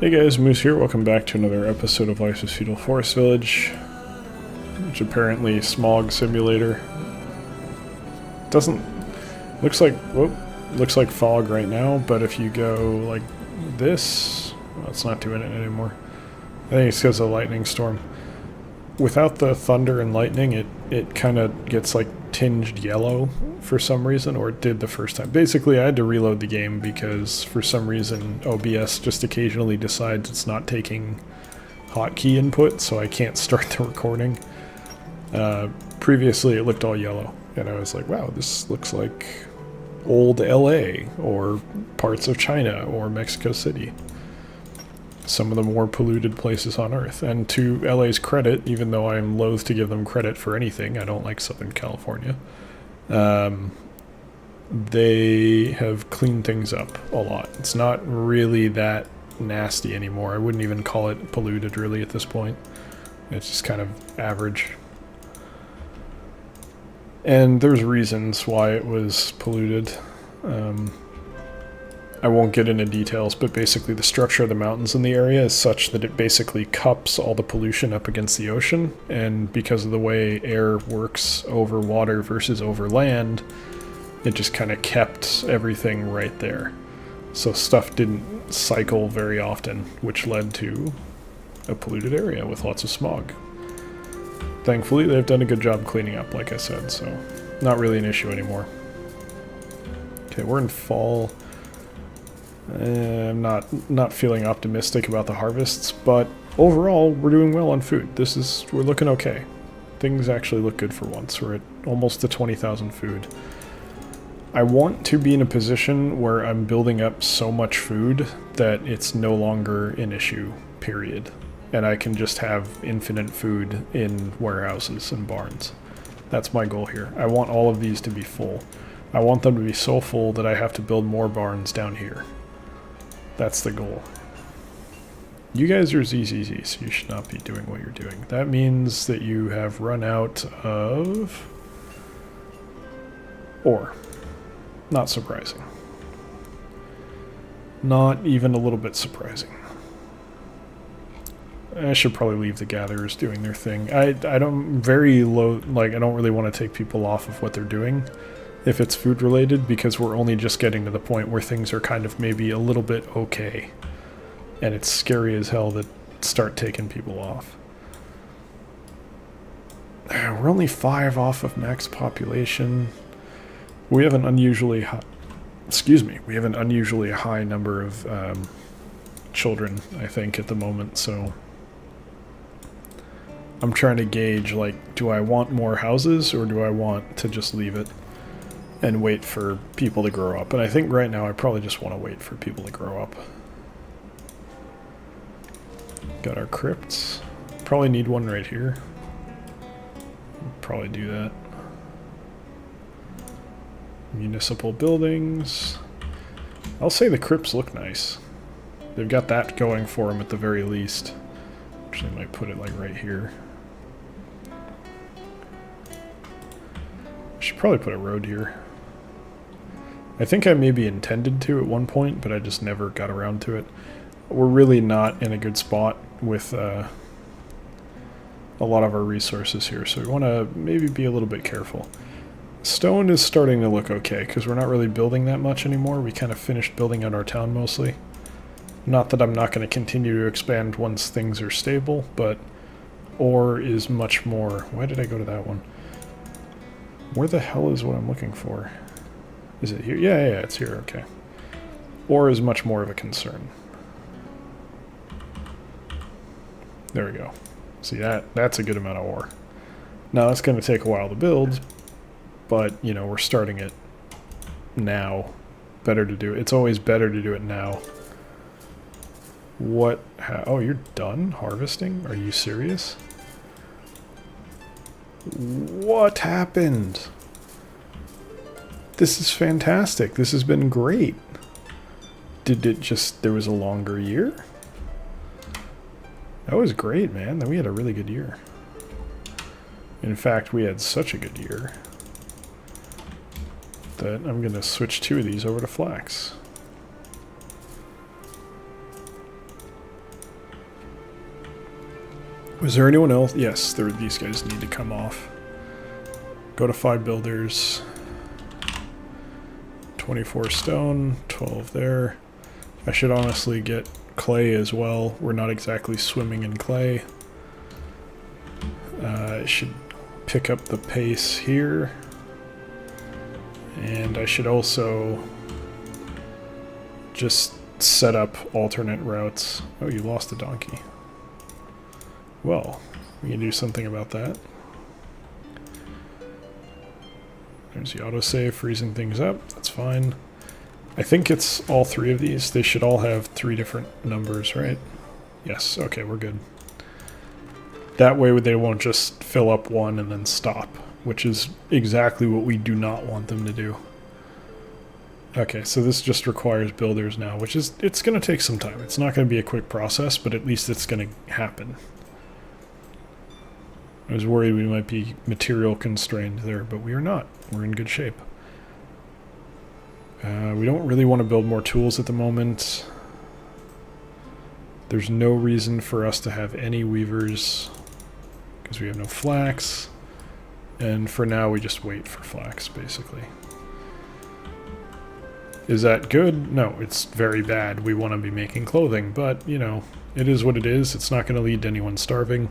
Hey guys, Moose here. Welcome back to another episode of Life as Feudal Forest Village, which apparently smog simulator. Doesn't looks like fog right now, but if you go like this, well, it's not doing it anymore. I think it's because of the lightning storm. Without the thunder and lightning, it kind of gets like tinged yellow for some reason, or it did the first time. Basically, I had to reload the game because for some reason OBS just occasionally decides it's not taking hotkey input, so I can't start the recording. Previously, it looked all yellow, and I was like, wow, this looks like old LA, or parts of China, or Mexico City. Some of the more polluted places on Earth. And to LA's credit, even though I'm loath to give them credit for anything, I don't like Southern California, they have cleaned things up a lot. It's not really that nasty anymore. I wouldn't even call it polluted really at this point. It's just kind of average. And there's reasons why it was polluted. I won't get into details, but basically the structure of the mountains in the area is such that it basically cups all the pollution up against the ocean, and because of the way air works over water versus over land, it just kind of kept everything right there. So stuff didn't cycle very often, which led to a polluted area with lots of smog. Thankfully, they've done a good job cleaning up, like I said, so not really an issue anymore. Okay, we're in fall. I'm not feeling optimistic about the harvests, but overall we're doing well on food. We're looking okay. Things actually look good for once. We're at almost to 20,000 food. I want to be in a position where I'm building up so much food that it's no longer an issue, period. And I can just have infinite food in warehouses and barns. That's my goal here. I want all of these to be full. I want them to be so full that I have to build more barns down here. That's the goal. You guys are ZZZ, so you should not be doing what you're doing. That means that you have run out of ore. Not surprising. Not even a little bit surprising. I should probably leave the gatherers doing their thing. I don't really want to take people off of what they're doing if it's food related, because we're only just getting to the point where things are kind of maybe a little bit okay. And it's scary as hell to start taking people off. We're only 5 off of max population. We have an unusually high, we have an unusually high number of children, I think, at the moment, so I'm trying to gauge, like, do I want more houses or do I want to just leave it and wait for people to grow up? And I think right now I probably just want to wait for people to grow up. Got our crypts. Probably need one right here. Probably do that. Municipal buildings. I'll say the crypts look nice. They've got that going for them at the very least. Actually, I might put it like right here. I should probably put a road here. I think I maybe intended to at one point, but I just never got around to it. We're really not in a good spot with a lot of our resources here, so we want to maybe be a little bit careful. Stone is starting to look okay, because we're not really building that much anymore. We kind of finished building out our town mostly. Not that I'm not going to continue to expand once things are stable, but ore is much more... Why did I go to that one? Where the hell is what I'm looking for? Is it here? Yeah, it's here, okay. Ore is much more of a concern. There we go. See, that's a good amount of ore. Now, it's going to take a while to build, but, you know, we're starting it now. Better to do it. It's always better to do it now. What? Oh, you're done harvesting? Are you serious? What happened? This is fantastic. This has been great. Did it just... There was a longer year? That was great, man. We had a really good year. In fact, we had such a good year that I'm going to switch 2 of these over to flax. Was there anyone else? Yes, these guys need to come off. Go to 5 builders. 24 stone, 12 there. I should honestly get clay as well. We're not exactly swimming in clay. I should pick up the pace here. And I should also just set up alternate routes. Oh, you lost a donkey. Well, we can do something about that. There's the autosave freezing things up. That's fine. I think it's all 3 of these. They should all have 3 different numbers, right? Yes, okay, we're good. That way they won't just fill up one and then stop, which is exactly what we do not want them to do. Okay, so this just requires builders now, which is, it's going to take some time. It's not going to be a quick process, but at least it's going to happen. I was worried we might be material constrained there, but we are not. We're in good shape. We don't really want to build more tools at the moment. There's no reason for us to have any weavers because we have no flax. And for now, we just wait for flax, basically. Is that good? No, it's very bad. We want to be making clothing, but, you know, it is what it is. It's not going to lead to anyone starving.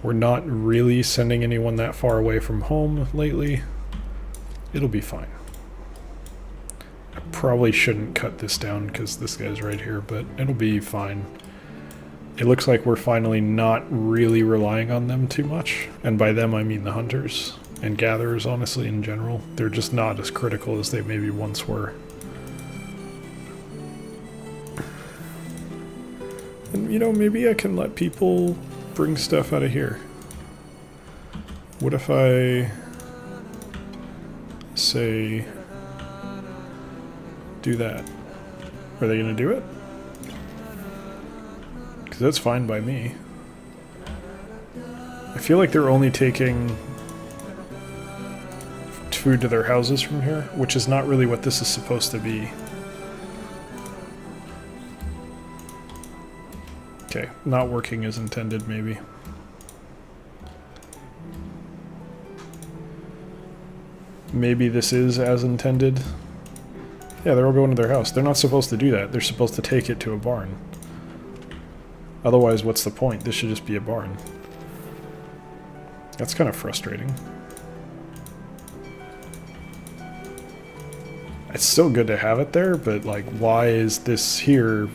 We're not really sending anyone that far away from home lately. It'll be fine. I probably shouldn't cut this down because this guy's right here, but it'll be fine. It looks like we're finally not really relying on them too much. And by them, I mean the hunters and gatherers, honestly, in general. They're just not as critical as they maybe once were. And, you know, maybe I can let people bring stuff out of here. What if I say do that? Are they going to do it? Because that's fine by me. I feel like they're only taking food to their houses from here, which is not really what this is supposed to be. Okay, not working as intended, maybe. Maybe this is as intended. Yeah, they're all going to their house. They're not supposed to do that. They're supposed to take it to a barn. Otherwise, what's the point? This should just be a barn. That's kind of frustrating. It's still good to have it there, but like, why is this here?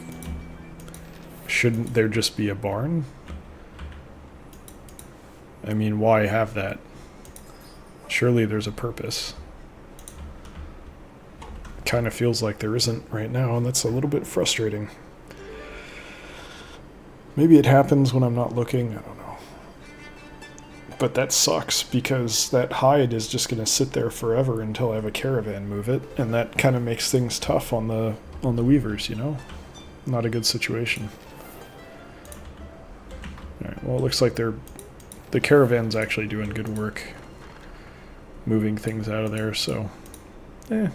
Shouldn't there just be a barn? I mean, why have that? Surely there's a purpose. Kind of feels like there isn't right now, and that's a little bit frustrating. Maybe it happens when I'm not looking, I don't know. But that sucks, because that hide is just going to sit there forever until I have a caravan move it, and that kind of makes things tough on the weavers, you know? Not a good situation. Alright, well, it looks like the caravan's actually doing good work moving things out of there, so it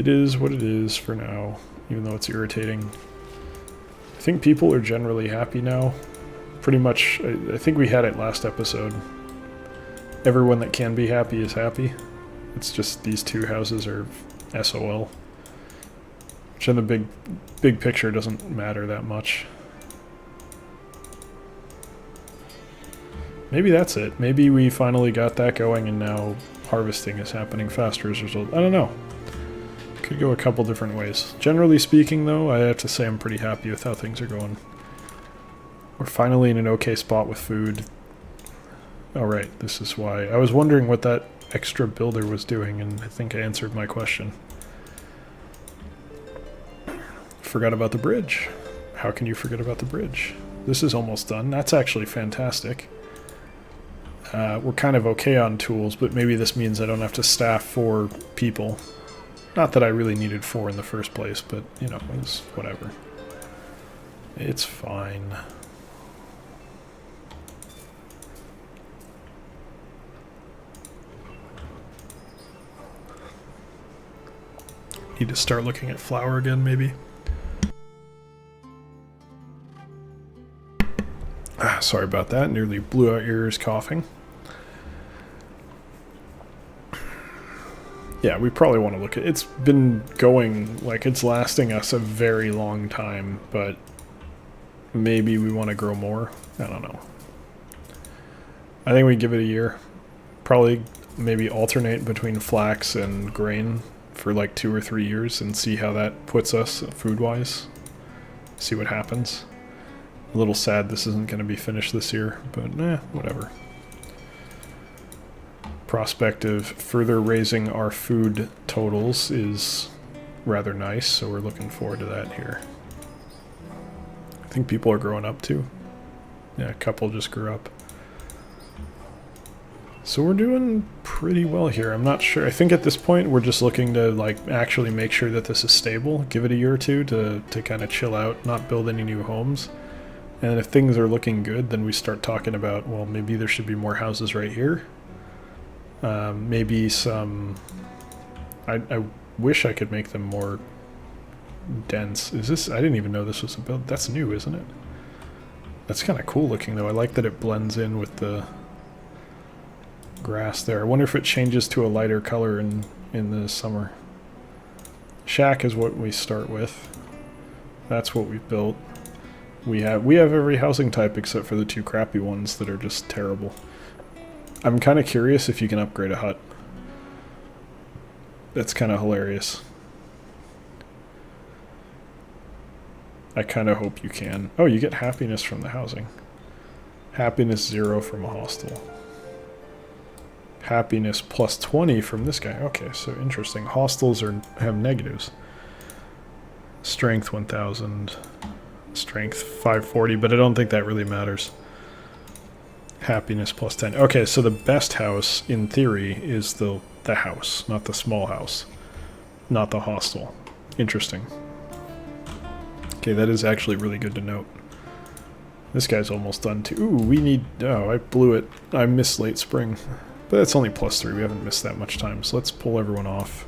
is what it is for now, even though it's irritating. I think people are generally happy now. Pretty much, I think we had it last episode. Everyone that can be happy is happy. It's just these 2 houses are SOL. Which in the big picture doesn't matter that much. Maybe that's it. Maybe we finally got that going and now harvesting is happening faster as a result. I don't know. Could go a couple different ways. Generally speaking, though, I have to say I'm pretty happy with how things are going. We're finally in an okay spot with food. Alright, this is why. I was wondering what that extra builder was doing, and I think I answered my question. Forgot about the bridge. How can you forget about the bridge? This is almost done. That's actually fantastic. We're kind of okay on tools, but maybe this means I don't have to staff 4 people. Not that I really needed 4 in the first place, but, you know, it's whatever. It's fine. Need to start looking at flour again, maybe. Sorry about that. Nearly blew out your ears coughing. Yeah, we probably want to look at it. It's been going, like, it's lasting us a very long time, but maybe we want to grow more. I don't know. I think we give it a year. Probably maybe alternate between flax and grain for like 2 or 3 years and see how that puts us food-wise. See what happens. A little sad this isn't going to be finished this year, but whatever. Prospect of further raising our food totals is rather nice, so we're looking forward to that here. I think people are growing up too. Yeah, a couple just grew up. So we're doing pretty well here. I'm not sure. I think at this point we're just looking to like actually make sure that this is stable. Give it a year or two to kind of chill out, not build any new homes. And if things are looking good, then we start talking about, well, maybe there should be more houses right here. Maybe some... I wish I could make them more dense. Is this... I didn't even know this was a build. That's new, isn't it? That's kind of cool looking, though. I like that it blends in with the grass there. I wonder if it changes to a lighter color in the summer. Shack is what we start with. That's what we've built. We have every housing type except for the 2 crappy ones that are just terrible. I'm kind of curious if you can upgrade a hut. That's kind of hilarious. I kind of hope you can. Oh, you get happiness from the housing. Happiness 0 from a hostel. Happiness plus 20 from this guy. Okay, so interesting. Hostels have negatives. Strength 1000. Strength 540, but I don't think that really matters. Happiness plus 10. Okay, so the best house, in theory, is the house, not the small house. Not the hostel. Interesting. Okay, that is actually really good to note. This guy's almost done too. Ooh, we need... Oh, I blew it. I missed late spring. But it's only plus 3. We haven't missed that much time, so let's pull everyone off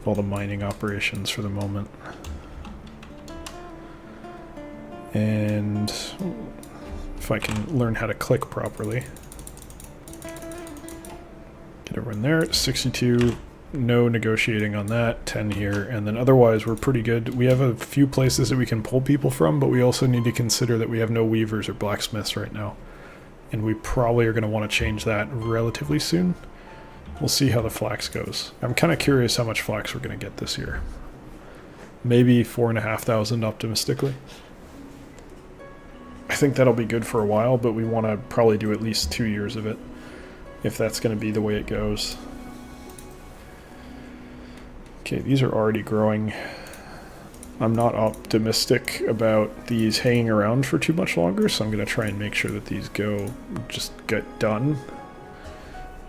all the mining operations for the moment. And... if I can learn how to click properly. Get everyone there. 62, no negotiating on that. 10 here, and then otherwise we're pretty good. We have a few places that we can pull people from, but we also need to consider that we have no weavers or blacksmiths right now. And we probably are going to want to change that relatively soon. We'll see how the flax goes. I'm kind of curious how much flax we're going to get this year. Maybe 4,500 optimistically. I think that'll be good for a while, but we want to probably do at least 2 years of it, if that's going to be the way it goes. Okay, these are already growing. I'm not optimistic about these hanging around for too much longer, so I'm going to try and make sure that these just get done.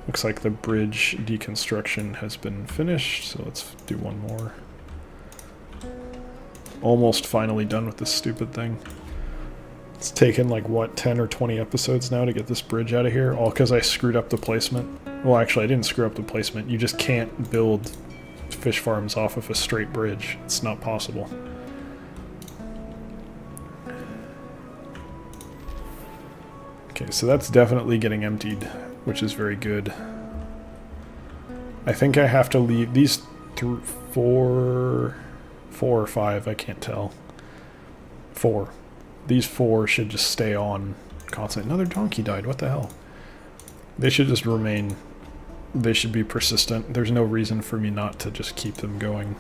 Looks like the bridge deconstruction has been finished, so let's do one more. Almost finally done with this stupid thing. It's taken like, what, 10 or 20 episodes now to get this bridge out of here, all because I screwed up the placement. Well, actually, I didn't screw up the placement. You just can't build fish farms off of a straight bridge. It's not possible. Okay, so that's definitely getting emptied, which is very good. I think I have to leave these four or five, I can't tell. 4. These 4 should just stay on constant. Another donkey died, what the hell? They should just remain. They should be persistent. There's no reason for me not to just keep them going.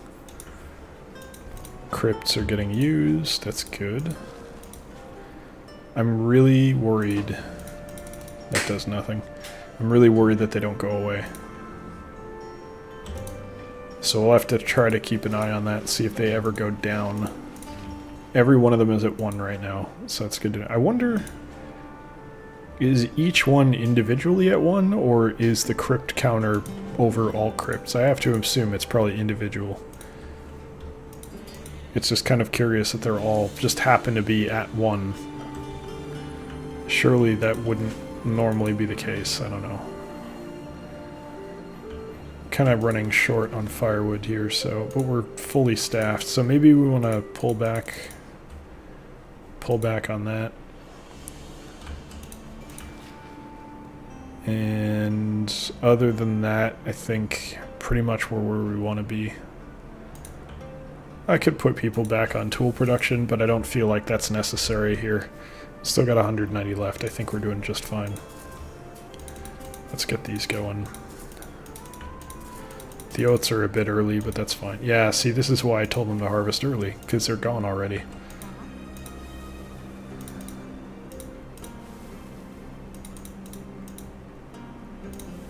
Crypts are getting used, that's good. I'm really worried. That does nothing. I'm really worried that they don't go away. So we'll have to try to keep an eye on that, see if they ever go down. Every one of them is at 1 right now, so that's good to know. I wonder, is each one individually at 1, or is the crypt counter over all crypts? I have to assume it's probably individual. It's just kind of curious that they're all just happen to be at 1. Surely that wouldn't normally be the case, I don't know. Kind of running short on firewood here, so but we're fully staffed, so maybe we want to pull back on that. And other than that, I think pretty much we're where we want to be. I could put people back on tool production, but I don't feel like that's necessary here. Still got 190 left. I think we're doing just fine. Let's get these going. The oats are a bit early, but that's fine. Yeah, see, this is why I told them to harvest early, because they're gone already.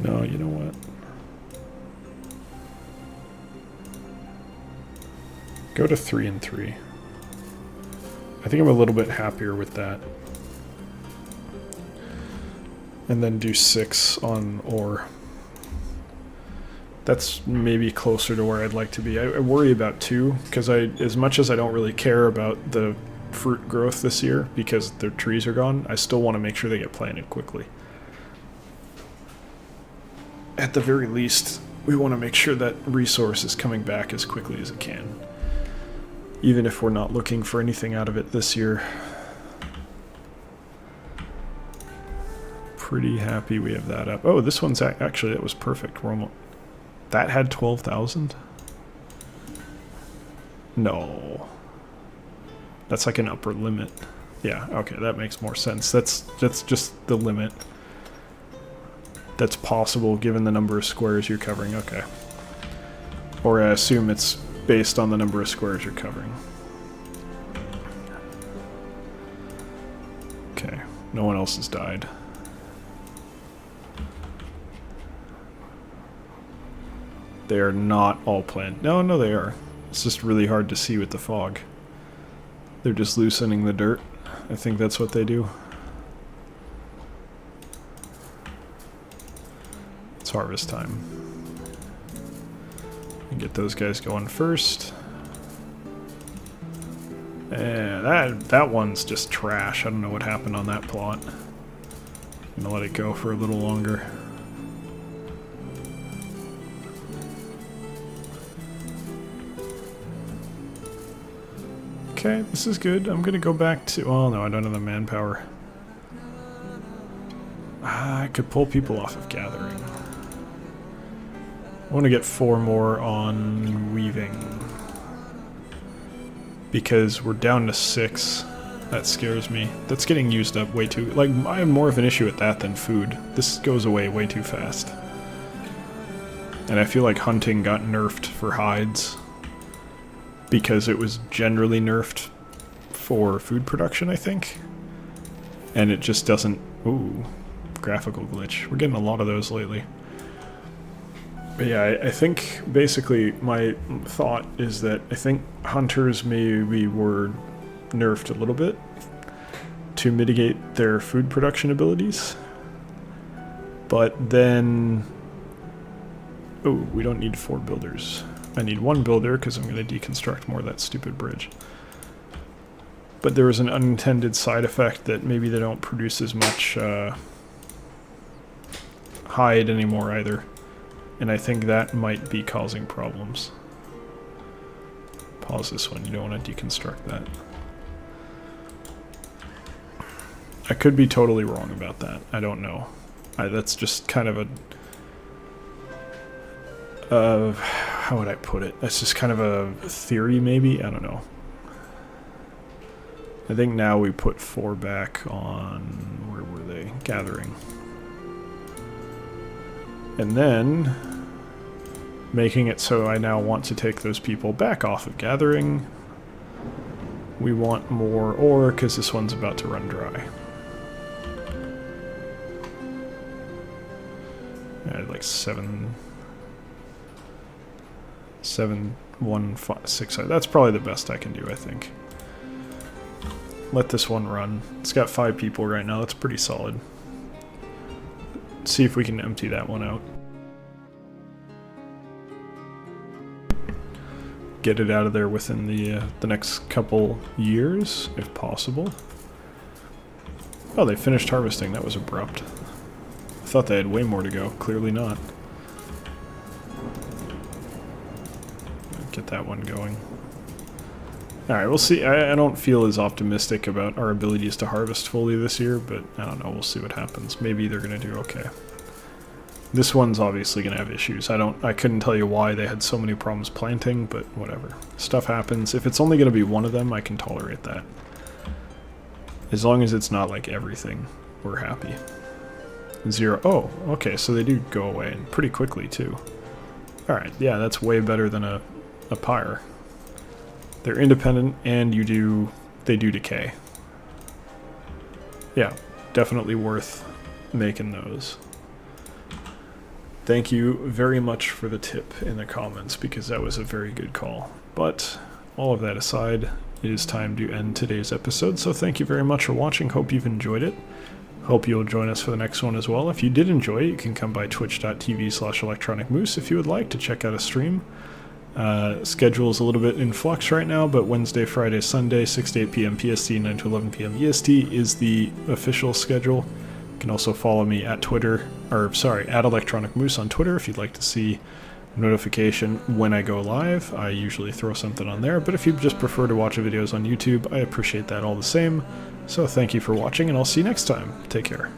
No, you know what? Go to 3 and 3. I think I'm a little bit happier with that. And then do 6 on ore. That's maybe closer to where I'd like to be. I worry about 2, because as much as I don't really care about the fruit growth this year, because their trees are gone, I still want to make sure they get planted quickly. At the very least, we want to make sure that resource is coming back as quickly as it can. Even if we're not looking for anything out of it this year. Pretty happy we have that up. Oh, this one's actually, that was perfect. We're almost, that had 12,000? No. That's like an upper limit. Yeah, okay, that makes more sense. That's just the limit. That's possible given the number of squares you're covering. Okay. Or I assume it's based on the number of squares you're covering. Okay, no one else has died. They are not all planted. No, they are. It's just really hard to see with the fog. They're just loosening the dirt. I think that's what they do. It's harvest time. And get those guys going first. And that one's just trash. I don't know what happened on that plot. I'm gonna let it go for a little longer. Okay, this is good. I'm gonna go back to... Oh no, I don't have the manpower. I could pull people off of gathering. I want to get 4 more on weaving. Because we're down to 6. That scares me. That's getting used up way too... Like, I have more of an issue with that than food. This goes away way too fast. And I feel like hunting got nerfed for hides. Because it was generally nerfed for food production, I think. And it just doesn't... Ooh, graphical glitch. We're getting a lot of those lately. But yeah, I think basically my thought is that I think hunters maybe were nerfed a little bit to mitigate their food production abilities. But then... Oh, we don't need 4 builders. I need 1 builder because I'm going to deconstruct more of that stupid bridge. But there was an unintended side effect that maybe they don't produce as much hide anymore either. And I think that might be causing problems. Pause this one, you don't want to deconstruct that. I could be totally wrong about that. I don't know. That's just kind of a... how would I put it? That's just kind of a theory, maybe? I don't know. I think now we put 4 back on... Where were they? Gathering. And then... making it so I now want to take those people back off of gathering. We want more ore, because this one's about to run dry. I had like 7, 1, 5, 6. That's probably the best I can do, I think. Let this one run. It's got 5 people right now. That's pretty solid. See if we can empty that one out. Get it out of there within the next couple years, if possible. Oh, they finished harvesting. That was abrupt. I thought they had way more to go. Clearly not. Get that one going. Alright, we'll see. I don't feel as optimistic about our abilities to harvest fully this year, but I don't know. We'll see what happens. Maybe they're going to do okay. This one's obviously going to have issues. I couldn't tell you why they had so many problems planting, but whatever. Stuff happens. If it's only going to be one of them, I can tolerate that. As long as it's not like everything, we're happy. 0. Oh, okay, so they do go away, and pretty quickly too. Alright, yeah, that's way better than a pyre. They're independent, and they do decay. Yeah, definitely worth making those. Thank you very much for the tip in the comments, because that was a very good call. But all of that aside, it is time to end today's episode, so thank you very much for watching. Hope you've enjoyed it. Hope you'll join us for the next one as well. If you did enjoy it, you can come by twitch.tv/electronicmoose if you would like to check out a stream. Schedule's a little bit in flux right now, but Wednesday, Friday, Sunday, 6 to 8 p.m. PST, 9 to 11 p.m. EST is the official schedule. You can also follow me at at Electronic Moose on Twitter if you'd like to see notification when I go live. I usually throw something on there, but if you just prefer to watch the videos on YouTube, I appreciate that all the same. So thank you for watching, and I'll see you next time. Take care.